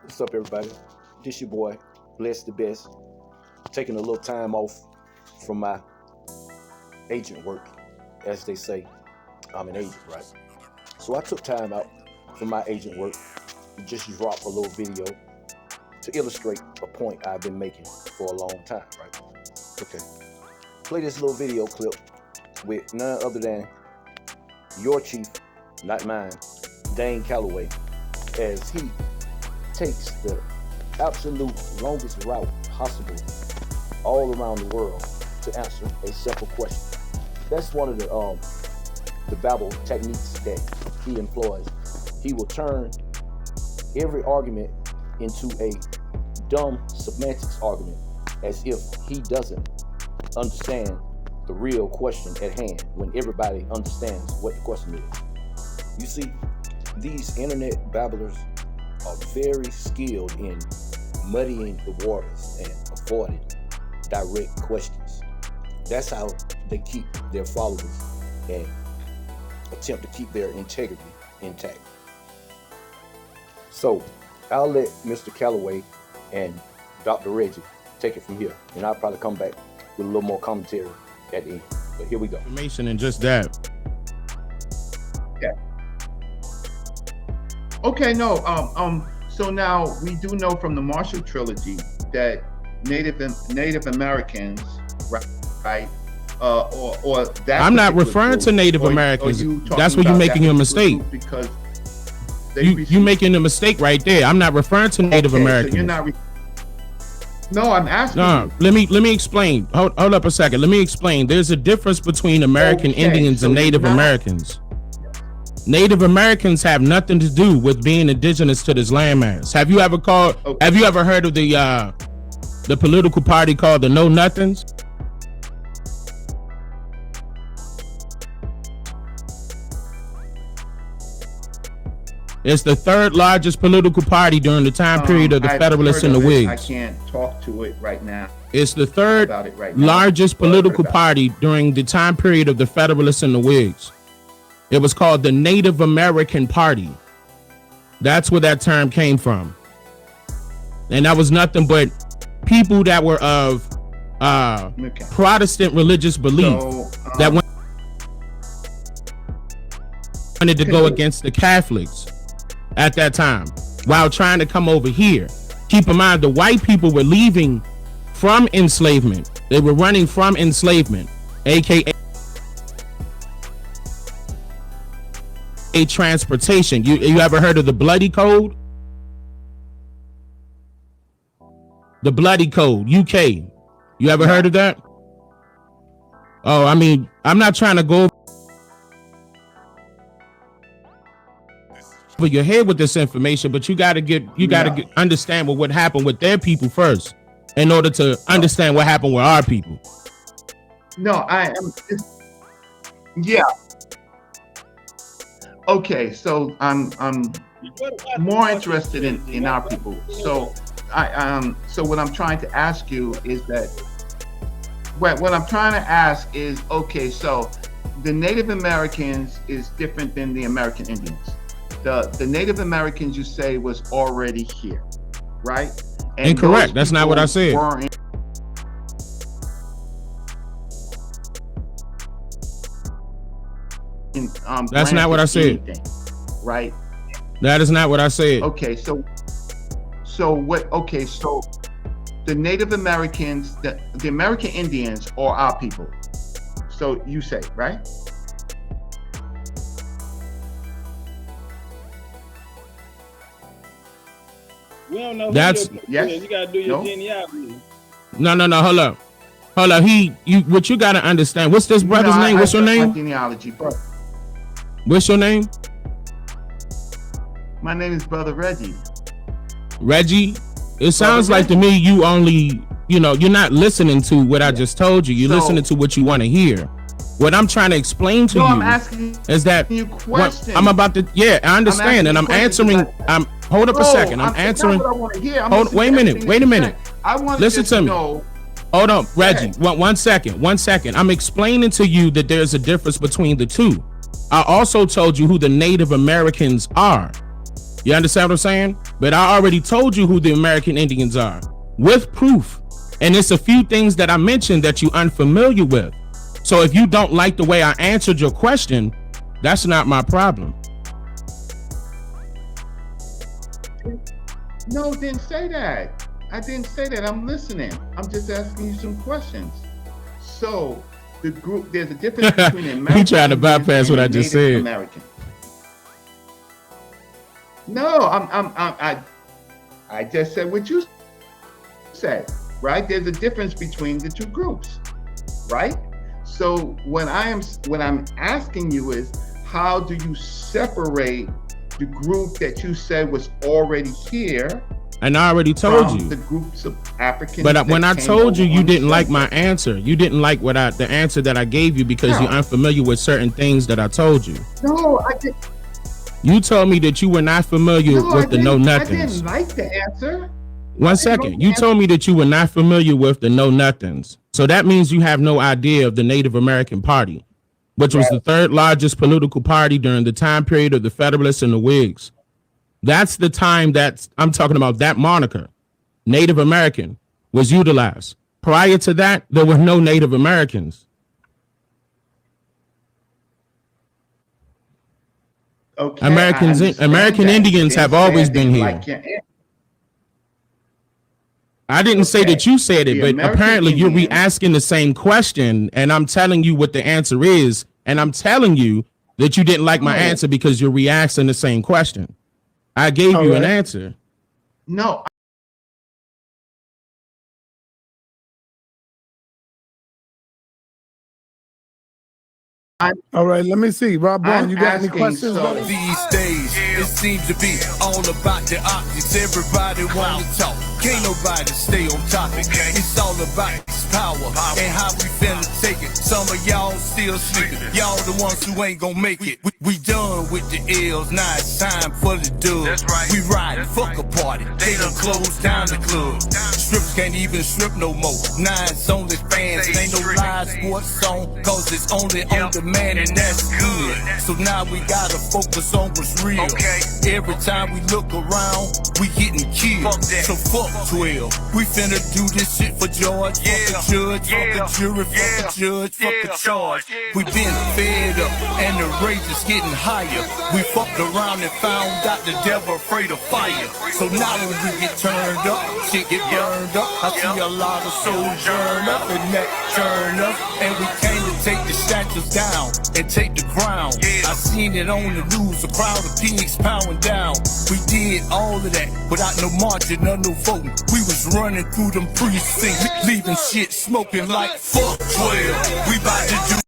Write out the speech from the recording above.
What's up, everybody? This your boy, Bless the Best. Taking a little time off from my agent work, as they say. I'm an agent, right? So I took time out from my agent work to just drop a little video to illustrate a point I've been making for a long time, right? Okay. Play this little video clip with none other than your chief, not mine, Dane Calloway, as he takes the absolute longest route possible all around the world to answer a simple question. That's one of the Babbling techniques that he employs. He will turn every argument into a dumb semantics argument as if he doesn't understand the real question at hand when everybody understands what the question is. You see, these internet babblers are very skilled in muddying the waters and avoiding direct questions. That's how they keep their followers and attempt to keep their integrity intact. So I'll let Mr. Calloway and Dr. Reggie take it from here, and I'll probably come back with a little more commentary at the end. But here we go. Information and just that. Yeah. Okay, no, so now we do know from the Marshall trilogy that Native Americans, right, or that I'm not referring to Native Americans. That's where you're making a mistake. Because you're making a mistake right there. I'm not referring to Native Americans. So you're not. No, I'm asking. No, let me explain. Hold up a second. Let me explain. There's a difference between American Indians and Native Americans. Native Americans have nothing to do with being indigenous to this landmass. Have you ever Have you ever heard of the political party called the Know Nothings? It's the third largest political party during the time period of the Federalists and the Whigs. I can't talk to it right now. It's the third largest political party during the time period of the Federalists and the Whigs. It was called the Native American Party. That's where that term came from. And that was nothing but people that were of Protestant religious belief that wanted to go against the Catholics at that time while trying to come over here. Keep in mind, the white people were leaving from enslavement. They were running from enslavement, aka transportation. You ever heard of the Bloody Code? The Bloody Code, UK. You ever heard of that? Oh, I mean, I'm not trying to go over your head with this information, but you got to understand what happened with their people first in order to understand what happened with our people. No, I am. Yeah. Okay, so I'm more interested in our people. So so what I'm trying to ask you is that what I'm trying to ask is, okay, so the Native Americans is different than the American Indians. The Native Americans, you say, was already here, right? And incorrect. That's not what I said. That's not what I said. Anything, right? That is not what I said. Okay, so what? Okay, so the Native Americans, the American Indians are our people. So you say, right? We don't know. Yes. You gotta do your genealogy. No. Hold up. What you gotta understand? What's this brother's name? What's your name? Genealogy, bro. What's your name? My name is Brother Reggie. Reggie? It sounds like to me you only, you're not listening to what I just told you. You're listening to what you want to hear. What I'm trying to explain to you I'm asking is that you questions. I'm about to, I understand, and I'm answering. Hold up a second. I'm answering. Wait a minute. I want to listen to me. Hold on, Reggie. One second. I'm explaining to you that there's a difference between the two. I also told you who the Native Americans are. You understand what I'm saying? But I already told you who the American Indians are with proof. And it's a few things that I mentioned that you're unfamiliar with. So if you don't like the way I answered your question, that's not my problem. No, didn't say that. I didn't say that. I'm listening. I'm just asking you some questions. So the group, there's a difference between the American He tried to bypass what I just said. American. No, I just said what you said, right? There's a difference between the two groups, right? So what I'm asking you is, how do you separate the group that you said was already here? And I already told you the groups of Africans. But when I told you, you didn't like my answer. You didn't like the answer that I gave you because you're unfamiliar with certain things that I told you. No, I didn't. You told me that you were not familiar with the know nothings. I didn't like the answer. One second. You told me that you were not familiar with the know nothings. So that means you have no idea of the Native American Party, which was the third largest political party during the time period of the Federalists and the Whigs. That's the time that I'm talking about. That moniker, Native American, was utilized. Prior to that, there were no Native Americans. Okay, American Indians have always been here. I didn't say that you said it, but apparently you're re-asking the same question, and I'm telling you what the answer is, and I'm telling you that you didn't like my answer because you're re-asking the same question. I gave you an answer. No. All right, let me see. Rob Brown, you got any questions? These days, it seems to be all about the optics. Everybody want to talk. Can't nobody stay on topic. It's all about this power and how we finna take it. Some of y'all still sleeping. Y'all the ones who ain't gonna make it. We done with the L's. Now it's time for the dub. We riding, fuck a party. They done closed down the club. Strippers can't even strip no more. Nine's only fans. Ain't no live sports song, cause it's only on demand, and that's good. So now we gotta focus on what's real. Every time we look around, we getting killed. So fuck 12. We finna do this shit for George. Fuck the judge, fuck the jury, fuck the judge, fuck the charge. We been fed up and the rage is getting higher. We fucked around and found out the devil afraid of fire. So now when we get turned up, shit get burned up. I see a lot of souls burn up and that turn up. And we came to take the statues down and take the crown. I seen it on the news, a crowd of pigs powering down. We did all of that without no marching or no voting. We was running through them precincts, leaving shit smoking like fuck 12. We bout to do